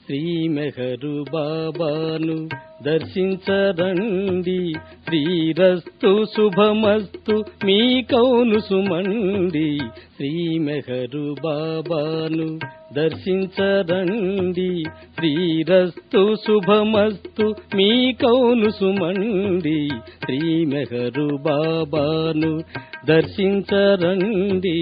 శ్రీ మెహరు బాబాను దర్శించరండి. శ్రీరస్తు శుభమస్తు మీ కౌను సుమండి. శ్రీ మెహరు బాబాను దర్శించరండి. శ్రీరస్తు శుభమస్తు మీ కౌను సుమండి. శ్రీ మెహరు బాబాను దర్శించరండి.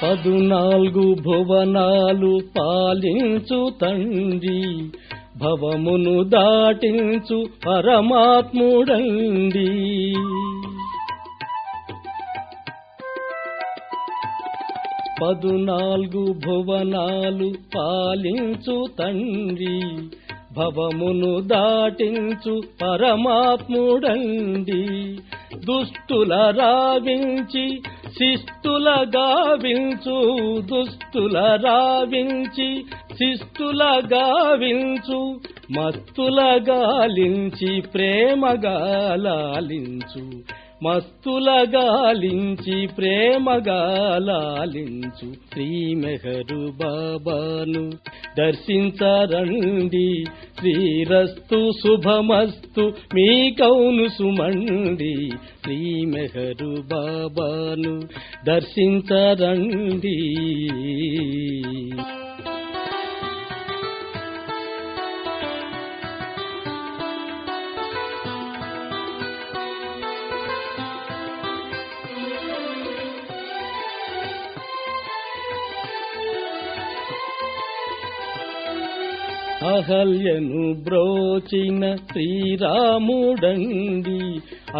పదునాలుగు భువనాలు పాలించు తండ్రి, భవమును దాటించు పరమాత్ముడండి. పదునాలుగు భువనాలు పాలించు తండ్రి, భవమును దాటించు పరమాత్ముడండి. దుష్టుల రావించి శిస్తుల గావించు, దుష్టుల రావించి శిస్తుల గావించు, మస్తుల గాలించి ప్రేమగా లాలించు, మస్తుల గాలించి ప్రేమగా లాలించు. శ్రీ మెహరు బాబాను దర్శించరండి. శ్రీరస్తు శుభమస్తు మీ కౌను సుమండి. శ్రీ మెహరు బాబాను దర్శించరండి. అహల్యను బ్రోచిన శ్రీరాముడండి,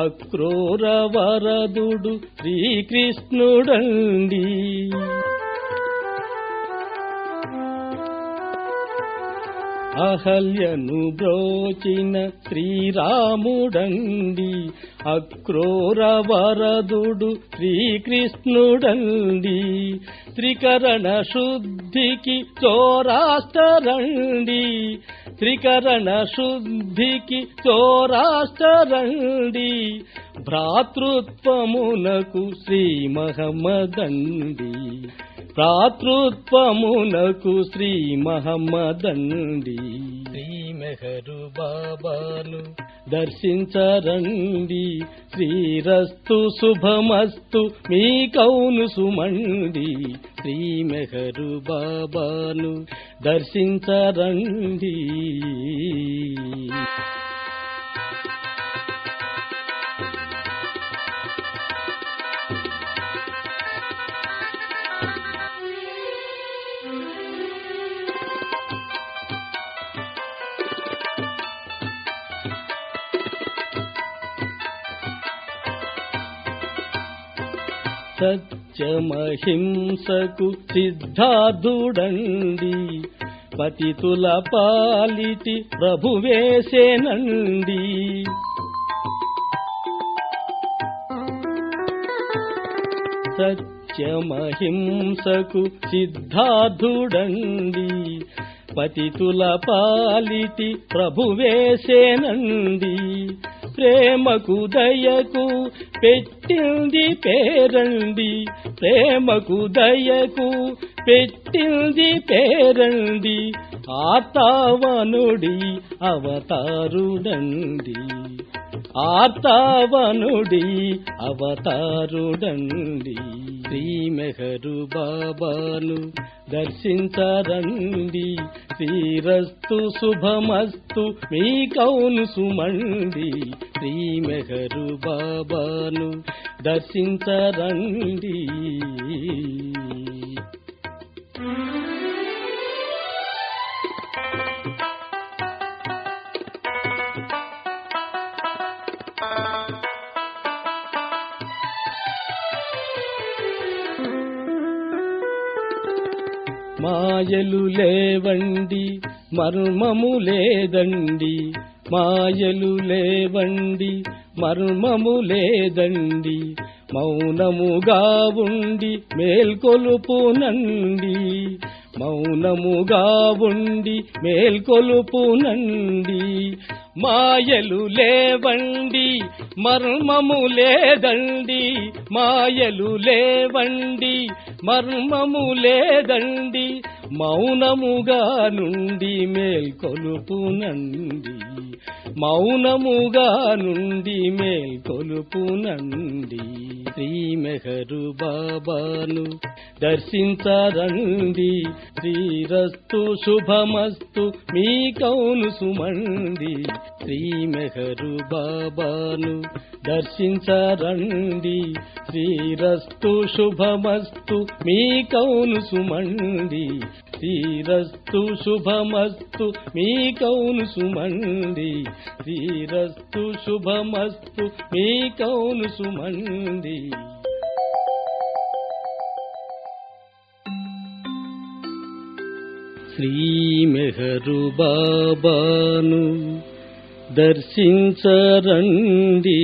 అక్రూర వరదుడు శ్రీకృష్ణుడండి. అహల్యను బ్రోచిన శ్రీరాముడండి, అక్రూర వరదుడు శ్రీకృష్ణుడండి. త్రికరణ శుద్ధికి చోరాష్టరండి, త్రికరణ శుద్ధికి చోరాష్టరండి. భ్రాతృత్వమునకు శ్రీ మహమ్మదండి, భ్రాతృత్వమునకు శ్రీ మహమ్మదండి. శ్రీ మెహరు బాబాను దర్శించరండి. శ్రీరస్తు శుభమస్తు మీ కౌను సుమండి. శ్రీ మెహరు బాబాను దర్శించరండి. సత్యమహింసకు సిద్ధార్థుడండి, పతితుల పాలిటి ప్రభువేసేనండి. సత్యమహింసకు సిద్ధార్థుడండి, పతితుల పాలిటి ప్రభువేసేనండి. ప్రేమకు దయకు పెట్టింది పేరండి, ప్రేమకు దయకు పెట్టింది పేరండి. ఆర్తావనుడి అవతారుడండి, ఆర్తావనుడి అవతారుడండి. శ్రీ మెహరు బాబాను దర్శించరండి. శ్రీరస్తు శుభమస్తు మీ కౌను సుమండి. శ్రీ మెహరు బాబాను దర్శించరండి. మాయలు లేవండి మర్మము లేదండి, మాయలు లేవండి మర్మము లేదండి మౌనముగా ఉండి మేల్కొలుపునండి మౌనముగా ఉండి మేల్కొలుపునండి మాయలు లేవండి మర్మము లేదండి మాయలు లేవండి మర్మము లేదండి మౌనముగా నుండి మేల్కొలుపునండి మౌనముగా నుండి మేల్కొలుపునండి శ్రీ మెహరు బాబాను దర్శించరండి శ్రీరస్తు శుభమస్తు మీ కౌను సుమండి శ్రీ మెహరు బాబాను దర్శించరండి శ్రీరస్తు శుభమస్తు మీ కౌను సుమండి శ్రీరస్తు శుభమస్తు మీ కౌను సుమండి శ్రీరస్తు శుభమస్తు మీ కౌను సుమండి శ్రీ మెహరు బాబాను దర్శించరండి